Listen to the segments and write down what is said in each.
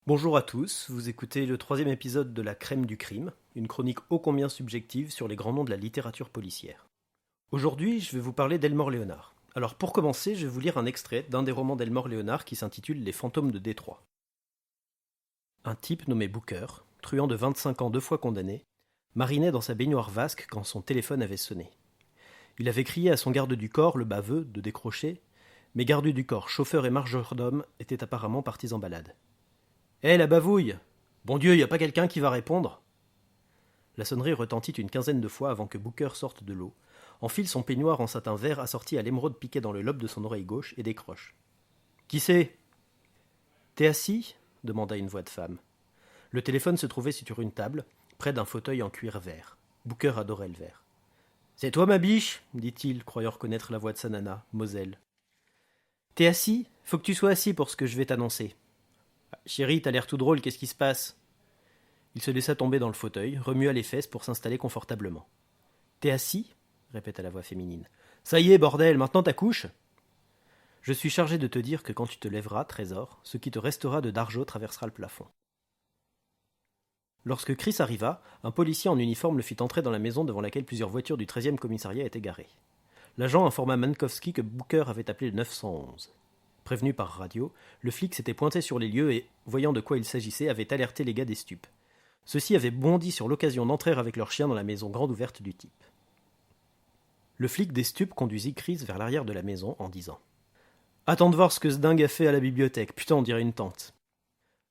Bonjour à tous, vous écoutez le 3e épisode de La Crème du Crime, une chronique ô combien subjective sur les grands noms de la littérature policière. Aujourd'hui, je vais vous parler d'Elmore Leonard. Alors pour commencer, je vais vous lire un extrait d'un des romans d'Elmore Leonard qui s'intitule Les fantômes de Détroit. Un type nommé Booker, truand de 25 ans 2 fois condamné, marinait dans sa baignoire vasque quand son téléphone avait sonné. Il avait crié à son garde du corps, le baveux, de décrocher, mais garde du corps, chauffeur et majordome étaient apparemment partis en balade. « Hé, la bavouille! Bon Dieu, y a pas quelqu'un qui va répondre ?» La sonnerie retentit une quinzaine de fois avant que Booker sorte de l'eau, enfile son peignoir en satin vert assorti à l'émeraude piqué dans le lobe de son oreille gauche et décroche. « Qui c'est ?»« T'es assis ?» demanda une voix de femme. Le téléphone se trouvait sur une table, près d'un fauteuil en cuir vert. Booker adorait le vert. « C'est toi, ma biche ?» dit-il, croyant reconnaître la voix de sa nana, Moselle. « T'es assis ? Faut que tu sois assis pour ce que je vais t'annoncer. »« Chérie, t'as l'air tout drôle, qu'est-ce qui se passe ?» Il se laissa tomber dans le fauteuil, remua les fesses pour s'installer confortablement. « T'es assis ?» répéta la voix féminine. « Ça y est, bordel, maintenant t'accouches ?»« Je suis chargé de te dire que quand tu te lèveras, trésor, ce qui te restera de Darjo traversera le plafond. » Lorsque Chris arriva, un policier en uniforme le fit entrer dans la maison devant laquelle plusieurs voitures du 13e commissariat étaient garées. L'agent informa Mankowski que Booker avait appelé le 911. Prévenu par radio, le flic s'était pointé sur les lieux et, voyant de quoi il s'agissait, avait alerté les gars des stupes. Ceux-ci avaient bondi sur l'occasion d'entrer avec leur chien dans la maison grande ouverte du type. Le flic des stupes conduisit Chris vers l'arrière de la maison en disant « Attends de voir ce que ce dingue a fait à la bibliothèque, putain on dirait une tente. »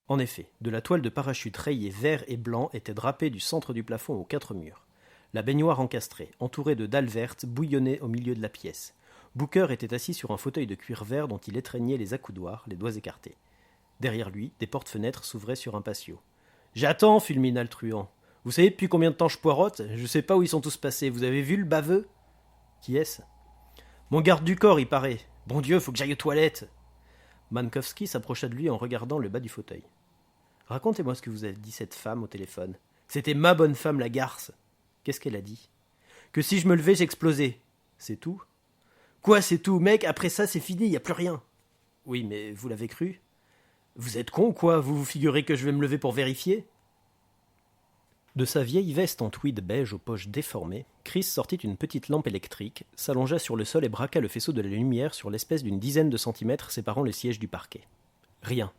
En effet, de la toile de parachute rayée vert et blanc était drapée du centre du plafond aux 4 murs. La baignoire encastrée, entourée de dalles vertes, bouillonnait au milieu de la pièce. Booker était assis sur un fauteuil de cuir vert dont il étreignait les accoudoirs, les doigts écartés. Derrière lui, des portes-fenêtres s'ouvraient sur un patio. « J'attends, fulmina le truand. Vous savez depuis combien de temps je poirote ? Je sais pas où ils sont tous passés. Vous avez vu le baveux ? Qui est-ce ? Mon garde du corps, il paraît. Bon Dieu, faut que j'aille aux toilettes. Mankowski s'approcha de lui en regardant le bas du fauteuil. Racontez-moi ce que vous avez dit cette femme au téléphone. C'était ma bonne femme, la garce. Qu'est-ce qu'elle a dit ? Que si je me levais, j'explosais. C'est tout ? Quoi, c'est tout, mec ? Après ça, c'est fini, y a plus rien. Oui, mais vous l'avez cru ? Vous êtes con, quoi ? Vous vous figurez que je vais me lever pour vérifier ? De sa vieille veste en tweed beige aux poches déformées, Chris sortit une petite lampe électrique, s'allongea sur le sol et braqua le faisceau de la lumière sur l'espèce d'une dizaine de centimètres séparant le siège du parquet. Rien.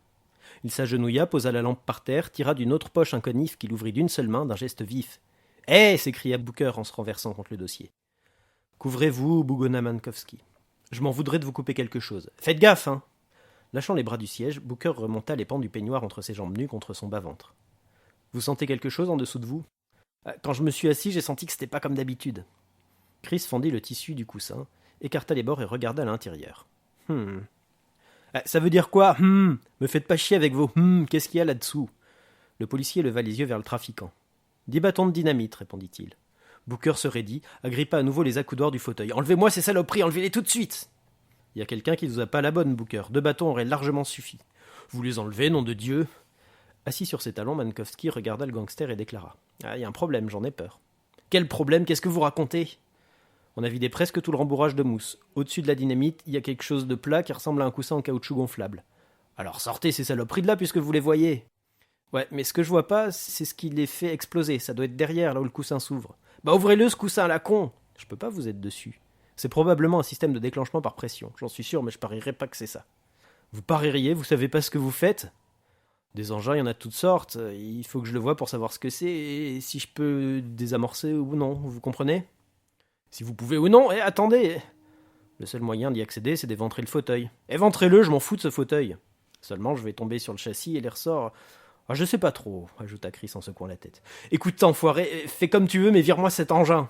Il s'agenouilla, posa la lampe par terre, tira d'une autre poche un conif qu'il ouvrit d'une seule main d'un geste vif. « Hé !» s'écria Booker en se renversant contre le dossier. « Couvrez-vous, bougonna Mankowski. Je m'en voudrais de vous couper quelque chose. Faites gaffe, hein !» Lâchant les bras du siège, Booker remonta les pans du peignoir entre ses jambes nues contre son bas-ventre. « Vous sentez quelque chose en dessous de vous ?»« Quand je me suis assis, j'ai senti que c'était pas comme d'habitude. » Chris fendit le tissu du coussin, écarta les bords et regarda à l'intérieur. « Ça veut dire quoi ? Me faites pas chier avec vos qu'est-ce qu'il y a là-dessous ?» Le policier leva les yeux vers le trafiquant. « 10 bâtons de dynamite, répondit-il. Booker se raidit, agrippa à nouveau les accoudoirs du fauteuil. « Enlevez-moi ces saloperies, enlevez-les tout de suite !»« Il y a quelqu'un qui nous a pas la bonne, Booker. 2 bâtons auraient largement suffi. »« Vous les enlevez, nom de Dieu !» Assis sur ses talons, Mankowski regarda le gangster et déclara. « Ah, il y a un problème, j'en ai peur. »« Quel problème ? Qu'est-ce que vous racontez ?» On a vidé presque tout le rembourrage de mousse. Au-dessus de la dynamite, il y a quelque chose de plat qui ressemble à un coussin en caoutchouc gonflable. Alors sortez ces saloperies de là puisque vous les voyez. Ouais, mais ce que je vois pas, c'est ce qui les fait exploser. Ça doit être derrière, là où le coussin s'ouvre. Bah ouvrez-le ce coussin, la con ! Je peux pas vous être dessus. C'est probablement un système de déclenchement par pression. J'en suis sûr, mais je parierais pas que c'est ça. Vous parieriez, vous savez pas ce que vous faites ? Des engins, il y en a de toutes sortes. Il faut que je le voie pour savoir ce que c'est et si je peux désamorcer ou non. Vous comprenez ? Si vous pouvez ou non, attendez. Le seul moyen d'y accéder, c'est d'éventrer le fauteuil. Éventrez-le, je m'en fous de ce fauteuil. Seulement, je vais tomber sur le châssis et les ressorts... Ah, je sais pas trop, ajouta Chris en secouant la tête. Écoute, enfoiré, fais comme tu veux, mais vire-moi cet engin.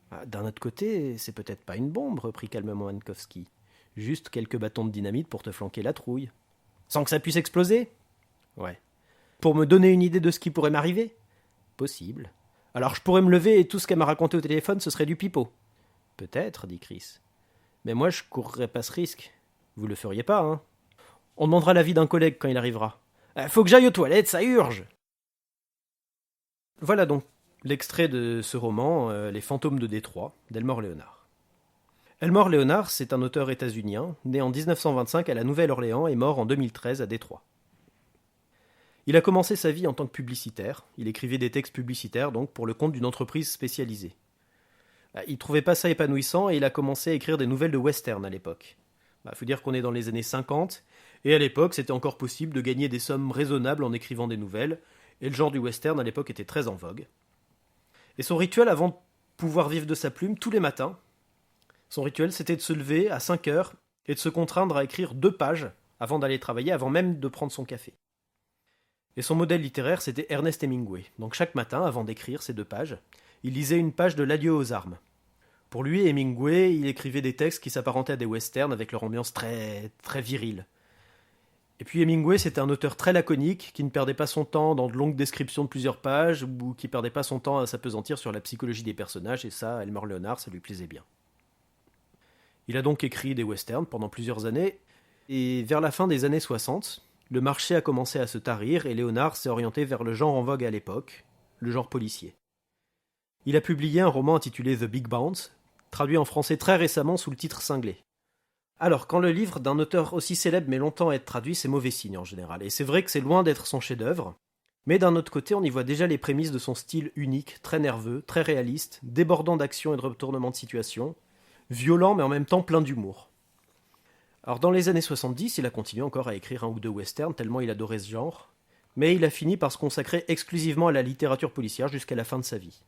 Ah, d'un autre côté, c'est peut-être pas une bombe, reprit calmement Mankowski. Juste quelques bâtons de dynamite pour te flanquer la trouille. Sans que ça puisse exploser ? Ouais. Pour me donner une idée de ce qui pourrait m'arriver ? Possible. Alors je pourrais me lever et tout ce qu'elle m'a raconté au téléphone, ce serait du pipeau. Peut-être, dit Chris. Mais moi, je courrais pas ce risque. Vous le feriez pas, hein ? On demandera l'avis d'un collègue quand il arrivera. Faut que j'aille aux toilettes, ça urge ! Voilà donc l'extrait de ce roman, Les fantômes de Détroit, d'Elmore Leonard. Elmore Leonard, c'est un auteur états-unien, né en 1925 à la Nouvelle-Orléans et mort en 2013 à Détroit. Il a commencé sa vie en tant que publicitaire. Il écrivait des textes publicitaires donc pour le compte d'une entreprise spécialisée. Il trouvait pas ça épanouissant et il a commencé à écrire des nouvelles de western à l'époque. Faut dire qu'on est dans les années 50 et à l'époque c'était encore possible de gagner des sommes raisonnables en écrivant des nouvelles et le genre du western à l'époque était très en vogue. Et son rituel avant de pouvoir vivre de sa plume tous les matins, son rituel c'était de se lever à 5 heures et de se contraindre à écrire 2 pages avant d'aller travailler, avant même de prendre son café. Et son modèle littéraire c'était Ernest Hemingway. Donc chaque matin, avant d'écrire ces 2 pages, il lisait une page de L'Adieu aux armes. Pour lui, Hemingway, il écrivait des textes qui s'apparentaient à des westerns avec leur ambiance très, très virile. Et puis Hemingway, c'était un auteur très laconique, qui ne perdait pas son temps dans de longues descriptions de plusieurs pages, ou qui perdait pas son temps à s'appesantir sur la psychologie des personnages, et ça, Elmore Leonard, ça lui plaisait bien. Il a donc écrit des westerns pendant plusieurs années, et vers la fin des années 60, le marché a commencé à se tarir, et Leonard s'est orienté vers le genre en vogue à l'époque, le genre policier. Il a publié un roman intitulé The Big Bounce, traduit en français très récemment sous le titre cinglé. Alors, quand le livre d'un auteur aussi célèbre met longtemps à être traduit, c'est mauvais signe en général. Et c'est vrai que c'est loin d'être son chef-d'œuvre, mais d'un autre côté, on y voit déjà les prémices de son style unique, très nerveux, très réaliste, débordant d'action et de retournements de situation, violent mais en même temps plein d'humour. Alors, dans les années 70, il a continué encore à écrire 1 ou 2 westerns, tellement il adorait ce genre, mais il a fini par se consacrer exclusivement à la littérature policière jusqu'à la fin de sa vie.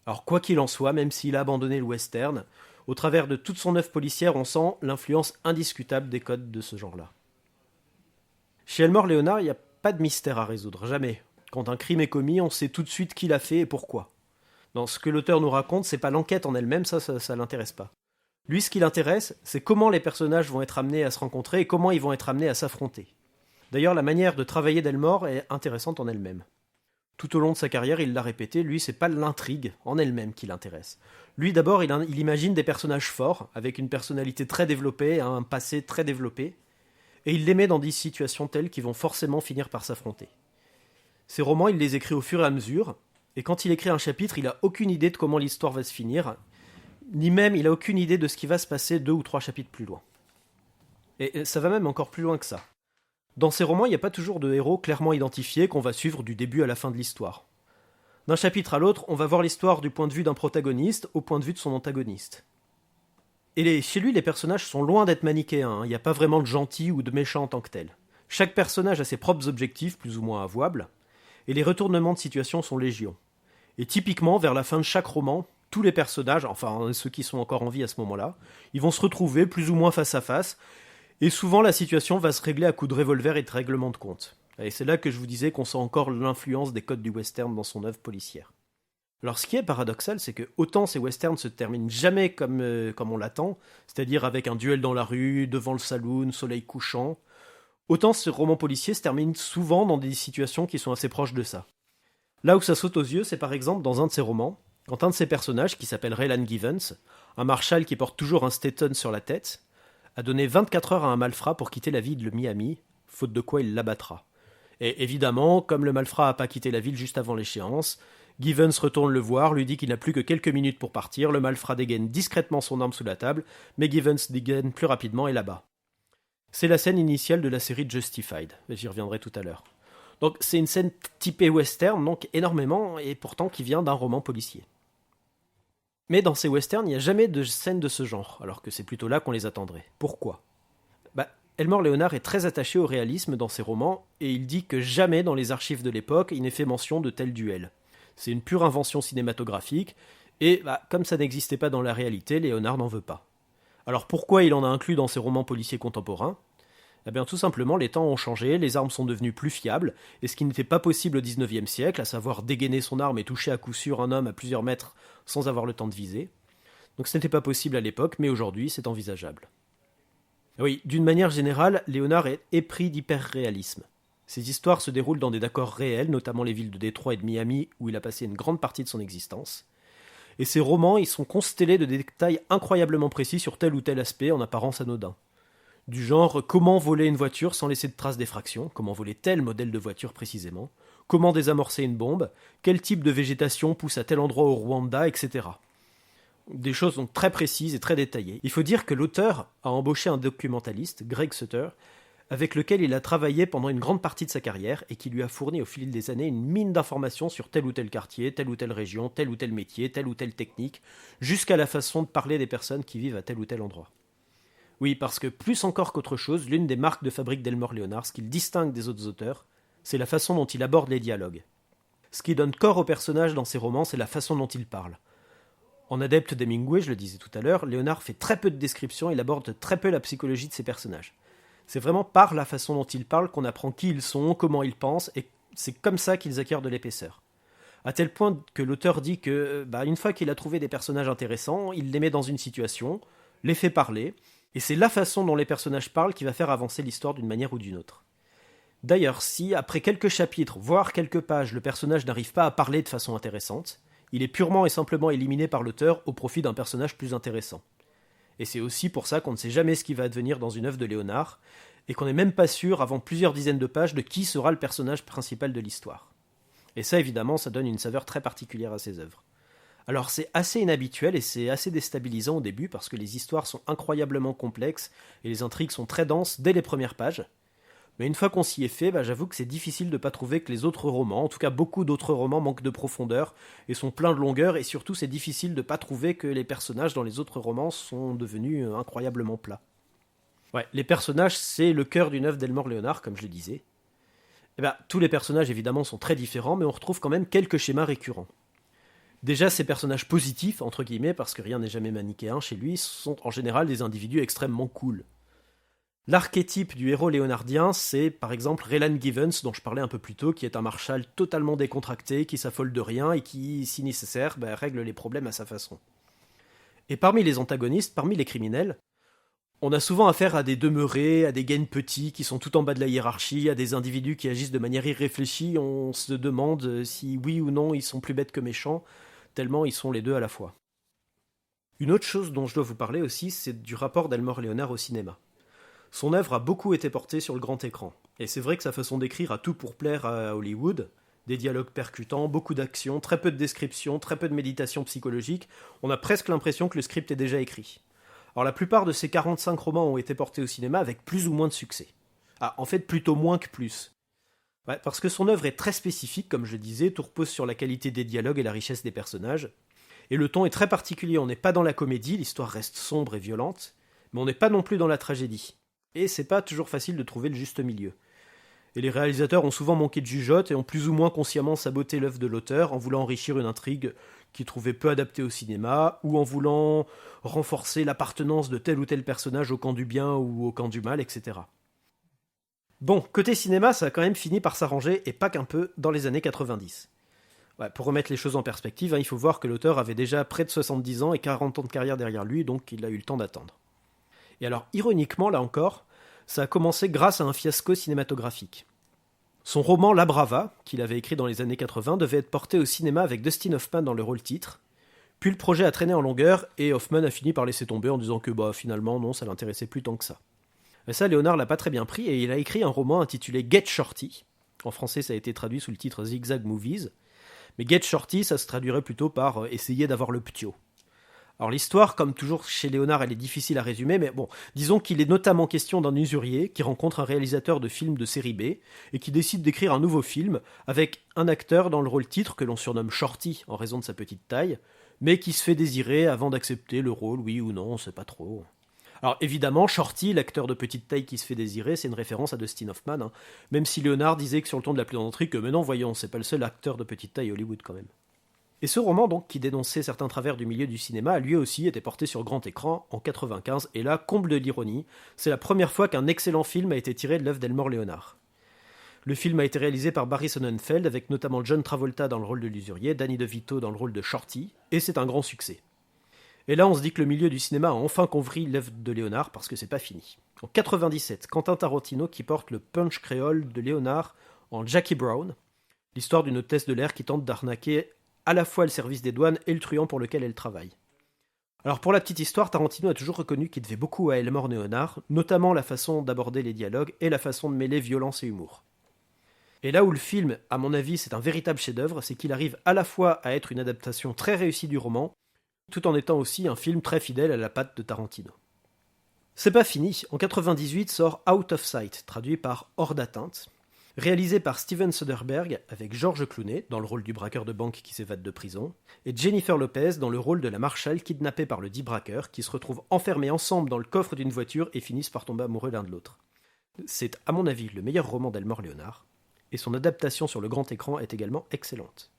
Alors quoi qu'il en soit, même s'il a abandonné le western, au travers de toute son œuvre policière, on sent l'influence indiscutable des codes de ce genre-là. Chez Elmore Leonard, il n'y a pas de mystère à résoudre, jamais. Quand un crime est commis, on sait tout de suite qui l'a fait et pourquoi. Dans ce que l'auteur nous raconte, c'est pas l'enquête en elle-même, ça l'intéresse pas. Lui, ce qui l'intéresse, c'est comment les personnages vont être amenés à se rencontrer et comment ils vont être amenés à s'affronter. D'ailleurs, la manière de travailler d'Elmore est intéressante en elle-même. Tout au long de sa carrière, il l'a répété, lui, c'est pas l'intrigue en elle-même qui l'intéresse. Lui, d'abord, il imagine des personnages forts, avec une personnalité très développée, un passé très développé, et il les met dans des situations telles qui vont forcément finir par s'affronter. Ses romans, il les écrit au fur et à mesure, et quand il écrit un chapitre, il a aucune idée de comment l'histoire va se finir, ni même il a aucune idée de ce qui va se passer 2 ou 3 chapitres plus loin. Et ça va même encore plus loin que ça. Dans ces romans, il n'y a pas toujours de héros clairement identifiés qu'on va suivre du début à la fin de l'histoire. D'un chapitre à l'autre, on va voir l'histoire du point de vue d'un protagoniste au point de vue de son antagoniste. Et chez lui, les personnages sont loin d'être manichéens, il n'y a pas vraiment de gentils ou de méchants en tant que tels. Chaque personnage a ses propres objectifs, plus ou moins avouables, et les retournements de situation sont légion. Et typiquement, vers la fin de chaque roman, tous les personnages, enfin ceux qui sont encore en vie à ce moment-là, ils vont se retrouver plus ou moins face à face, et souvent, la situation va se régler à coups de revolver et de règlement de compte. Et c'est là que je vous disais qu'on sent encore l'influence des codes du western dans son œuvre policière. Alors ce qui est paradoxal, c'est que autant ces westerns se terminent jamais comme on l'attend, c'est-à-dire avec un duel dans la rue, devant le saloon, soleil couchant, autant ces romans policiers se terminent souvent dans des situations qui sont assez proches de ça. Là où ça saute aux yeux, c'est par exemple dans un de ses romans, quand un de ses personnages, qui s'appelle Raylan Givens, un marshal qui porte toujours un Stetson sur la tête, a donné 24 heures à un malfrat pour quitter la ville de Miami, faute de quoi il l'abattra. Et évidemment, comme le malfrat n'a pas quitté la ville juste avant l'échéance, Givens retourne le voir, lui dit qu'il n'a plus que quelques minutes pour partir, le malfrat dégaine discrètement son arme sous la table, mais Givens dégaine plus rapidement et l'abat. C'est la scène initiale de la série Justified, j'y reviendrai tout à l'heure. Donc c'est une scène typée western, donc énormément, et pourtant qui vient d'un roman policier. Mais dans ces westerns, il n'y a jamais de scènes de ce genre, alors que c'est plutôt là qu'on les attendrait. Pourquoi ? Elmore Leonard est très attaché au réalisme dans ses romans, et il dit que jamais dans les archives de l'époque il n'est fait mention de tels duels. C'est une pure invention cinématographique, et comme ça n'existait pas dans la réalité, Leonard n'en veut pas. Alors pourquoi il en a inclus dans ses romans policiers contemporains ? Eh bien tout simplement, les temps ont changé, les armes sont devenues plus fiables, et ce qui n'était pas possible au XIXe siècle, à savoir dégainer son arme et toucher à coup sûr un homme à plusieurs mètres sans avoir le temps de viser. Donc ce n'était pas possible à l'époque, mais aujourd'hui c'est envisageable. Oui, d'une manière générale, Leonard est épris d'hyper-réalisme. Ses histoires se déroulent dans des décors réels, notamment les villes de Détroit et de Miami, où il a passé une grande partie de son existence. Et ses romans, ils sont constellés de détails incroyablement précis sur tel ou tel aspect en apparence anodin. Du genre, comment voler une voiture sans laisser de traces d'effraction, comment voler tel modèle de voiture précisément, comment désamorcer une bombe, quel type de végétation pousse à tel endroit au Rwanda, etc. Des choses donc très précises et très détaillées. Il faut dire que l'auteur a embauché un documentaliste, Greg Sutter, avec lequel il a travaillé pendant une grande partie de sa carrière et qui lui a fourni au fil des années une mine d'informations sur tel ou tel quartier, telle ou telle région, tel ou tel métier, telle ou telle technique, jusqu'à la façon de parler des personnes qui vivent à tel ou tel endroit. Oui, parce que plus encore qu'autre chose, l'une des marques de fabrique d'Elmore Leonard, ce qui le distingue des autres auteurs, c'est la façon dont il aborde les dialogues. Ce qui donne corps aux personnages dans ses romans, c'est la façon dont il parle. En adepte d'Hemingway, je le disais tout à l'heure, Leonard fait très peu de descriptions, il aborde très peu la psychologie de ses personnages. C'est vraiment par la façon dont ils parlent qu'on apprend qui ils sont, comment ils pensent, et c'est comme ça qu'ils acquièrent de l'épaisseur. À tel point que l'auteur dit que, une fois qu'il a trouvé des personnages intéressants, il les met dans une situation, les fait parler, et c'est la façon dont les personnages parlent qui va faire avancer l'histoire d'une manière ou d'une autre. D'ailleurs, si, après quelques chapitres, voire quelques pages, le personnage n'arrive pas à parler de façon intéressante, il est purement et simplement éliminé par l'auteur au profit d'un personnage plus intéressant. Et c'est aussi pour ça qu'on ne sait jamais ce qui va advenir dans une œuvre de Léonard, et qu'on n'est même pas sûr, avant plusieurs dizaines de pages, de qui sera le personnage principal de l'histoire. Et ça, évidemment, ça donne une saveur très particulière à ses œuvres. Alors c'est assez inhabituel et c'est assez déstabilisant au début, parce que les histoires sont incroyablement complexes, et les intrigues sont très denses dès les premières pages. Mais une fois qu'on s'y est fait, j'avoue que c'est difficile de ne pas trouver que les autres romans, en tout cas beaucoup d'autres romans, manquent de profondeur et sont pleins de longueur, et surtout c'est difficile de ne pas trouver que les personnages dans les autres romans sont devenus incroyablement plats. Ouais, les personnages, c'est le cœur d'une œuvre d'Elmore Leonard, comme je le disais. Tous les personnages évidemment sont très différents, mais on retrouve quand même quelques schémas récurrents. Déjà, ces personnages positifs, entre guillemets, parce que rien n'est jamais manichéen chez lui, sont en général des individus extrêmement cool. L'archétype du héros léonardien, c'est par exemple Raylan Givens, dont je parlais un peu plus tôt, qui est un marshal totalement décontracté, qui s'affole de rien et qui, si nécessaire, règle les problèmes à sa façon. Et parmi les antagonistes, parmi les criminels, on a souvent affaire à des demeurés, à des gains petits qui sont tout en bas de la hiérarchie, à des individus qui agissent de manière irréfléchie. On se demande si oui ou non ils sont plus bêtes que méchants, tellement ils sont les deux à la fois. Une autre chose dont je dois vous parler aussi, c'est du rapport d'Elmore Leonard au cinéma. Son œuvre a beaucoup été portée sur le grand écran, et c'est vrai que sa façon d'écrire a tout pour plaire à Hollywood, des dialogues percutants, beaucoup d'action, très peu de descriptions, très peu de méditation psychologique, on a presque l'impression que le script est déjà écrit. Alors la plupart de ces 45 romans ont été portés au cinéma avec plus ou moins de succès. Ah, en fait plutôt moins que plus. Ouais, parce que son œuvre est très spécifique, comme je disais, tout repose sur la qualité des dialogues et la richesse des personnages, et le ton est très particulier, on n'est pas dans la comédie, l'histoire reste sombre et violente, mais on n'est pas non plus dans la tragédie. Et c'est pas toujours facile de trouver le juste milieu. Et les réalisateurs ont souvent manqué de jugeote et ont plus ou moins consciemment saboté l'œuvre de l'auteur en voulant enrichir une intrigue qu'ils trouvaient peu adaptée au cinéma, ou en voulant renforcer l'appartenance de tel ou tel personnage au camp du bien ou au camp du mal, etc. Bon, côté cinéma, ça a quand même fini par s'arranger, et pas qu'un peu, dans les années 90. Ouais, pour remettre les choses en perspective, il faut voir que l'auteur avait déjà près de 70 ans et 40 ans de carrière derrière lui, donc il a eu le temps d'attendre. Et alors, ironiquement, là encore, ça a commencé grâce à un fiasco cinématographique. Son roman La Brava, qu'il avait écrit dans les années 80, devait être porté au cinéma avec Dustin Hoffman dans le rôle titre. Puis le projet a traîné en longueur et Hoffman a fini par laisser tomber en disant que finalement non, ça l'intéressait plus tant que ça. Mais ça, Léonard l'a pas très bien pris et il a écrit un roman intitulé Get Shorty. En français, ça a été traduit sous le titre Zigzag Movies. Mais Get Shorty, ça se traduirait plutôt par essayer d'avoir le ptio. Alors l'histoire, comme toujours chez Léonard, elle est difficile à résumer, mais bon, disons qu'il est notamment question d'un usurier qui rencontre un réalisateur de films de série B et qui décide d'écrire un nouveau film avec un acteur dans le rôle titre que l'on surnomme Shorty en raison de sa petite taille, mais qui se fait désirer avant d'accepter le rôle, oui ou non, on sait pas trop. Alors évidemment, Shorty, l'acteur de petite taille qui se fait désirer, c'est une référence à Dustin Hoffman, même si Léonard disait que sur le ton de la plaisanterie que mais non, voyons, c'est pas le seul acteur de petite taille Hollywood quand même. Et ce roman, donc, qui dénonçait certains travers du milieu du cinéma, lui aussi été porté sur grand écran en 95, et là, comble de l'ironie, c'est la première fois qu'un excellent film a été tiré de l'œuvre d'Elmore Leonard. Le film a été réalisé par Barry Sonnenfeld, avec notamment John Travolta dans le rôle de l'usurier, Danny DeVito dans le rôle de Shorty, et c'est un grand succès. Et là, on se dit que le milieu du cinéma a enfin compris l'œuvre de Léonard, parce que c'est pas fini. En 97, Quentin Tarantino qui porte le punch créole de Léonard en Jackie Brown, l'histoire d'une hôtesse de l'air qui tente d'arnaquer à la fois le service des douanes et le truand pour lequel elle travaille. Alors pour la petite histoire, Tarantino a toujours reconnu qu'il devait beaucoup à Elmore Leonard, notamment la façon d'aborder les dialogues et la façon de mêler violence et humour. Et là où le film, à mon avis, c'est un véritable chef-d'œuvre, c'est qu'il arrive à la fois à être une adaptation très réussie du roman, tout en étant aussi un film très fidèle à la patte de Tarantino. C'est pas fini, en 98 sort Out of Sight, traduit par Hors d'atteinte, réalisé par Steven Soderbergh avec George Clooney dans le rôle du braqueur de banque qui s'évade de prison, et Jennifer Lopez dans le rôle de la marshal kidnappée par le dit braqueur qui se retrouvent enfermés ensemble dans le coffre d'une voiture et finissent par tomber amoureux l'un de l'autre. C'est à mon avis le meilleur roman d'Elmore Leonard, et son adaptation sur le grand écran est également excellente.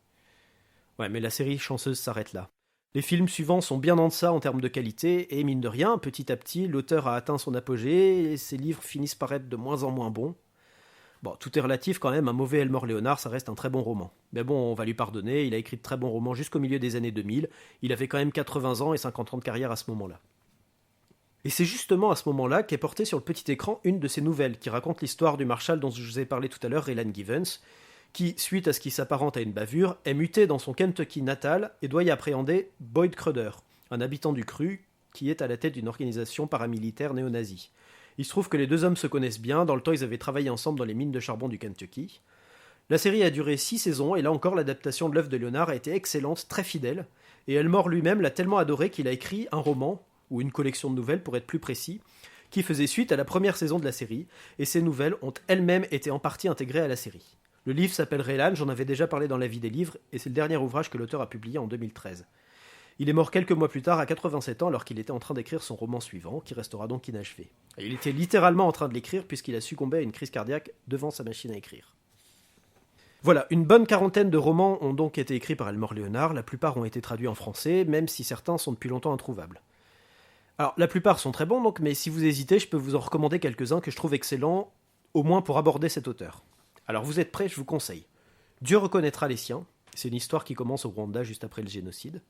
Ouais, mais la série chanceuse s'arrête là. Les films suivants sont bien en deçà en termes de qualité, et mine de rien, petit à petit, l'auteur a atteint son apogée, et ses livres finissent par être de moins en moins bons. Bon, tout est relatif quand même, un mauvais Elmore Leonard, ça reste un très bon roman. Mais bon, on va lui pardonner, il a écrit de très bons romans jusqu'au milieu des années 2000, il avait quand même 80 ans et 50 ans de carrière à ce moment-là. Et c'est justement à ce moment-là qu'est portée sur le petit écran une de ses nouvelles, qui raconte l'histoire du Marshal dont je vous ai parlé tout à l'heure, Raylan Givens, qui, suite à ce qui s'apparente à une bavure, est muté dans son Kentucky natal et doit y appréhender Boyd Crowder, un habitant du Cru, qui est à la tête d'une organisation paramilitaire néo-nazie. Il se trouve que les deux hommes se connaissent bien, dans le temps ils avaient travaillé ensemble dans les mines de charbon du Kentucky. La série a duré 6 saisons, et là encore l'adaptation de l'œuvre de Leonard a été excellente, très fidèle, et Elmore lui-même l'a tellement adoré qu'il a écrit un roman, ou une collection de nouvelles pour être plus précis, qui faisait suite à la première saison de la série, et ces nouvelles ont elles-mêmes été en partie intégrées à la série. Le livre s'appelle Raylan, j'en avais déjà parlé dans la vie des livres, et c'est le dernier ouvrage que l'auteur a publié en 2013. Il est mort quelques mois plus tard, à 87 ans, alors qu'il était en train d'écrire son roman suivant, qui restera donc inachevé. Et il était littéralement en train de l'écrire, puisqu'il a succombé à une crise cardiaque devant sa machine à écrire. Voilà, une bonne quarantaine de romans ont donc été écrits par Elmore Leonard, la plupart ont été traduits en français, même si certains sont depuis longtemps introuvables. Alors, la plupart sont très bons, donc, mais si vous hésitez, je peux vous en recommander quelques-uns que je trouve excellents, au moins pour aborder cet auteur. Alors vous êtes prêts, je vous conseille. Dieu reconnaîtra les siens, c'est une histoire qui commence au Rwanda juste après le génocide.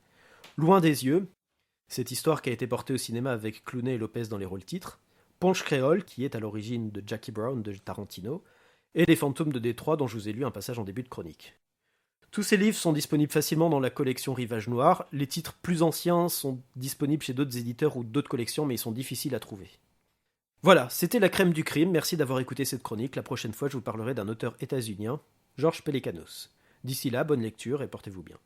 Loin des yeux, cette histoire qui a été portée au cinéma avec Clooney et Lopez dans les rôles titres. Ponche créole, qui est à l'origine de Jackie Brown de Tarantino. Et Les fantômes de Détroit, dont je vous ai lu un passage en début de chronique. Tous ces livres sont disponibles facilement dans la collection Rivage Noir. Les titres plus anciens sont disponibles chez d'autres éditeurs ou d'autres collections, mais ils sont difficiles à trouver. Voilà, c'était la crème du crime, merci d'avoir écouté cette chronique. La prochaine fois, je vous parlerai d'un auteur états-unien, George Pelecanos. D'ici là, bonne lecture et portez-vous bien.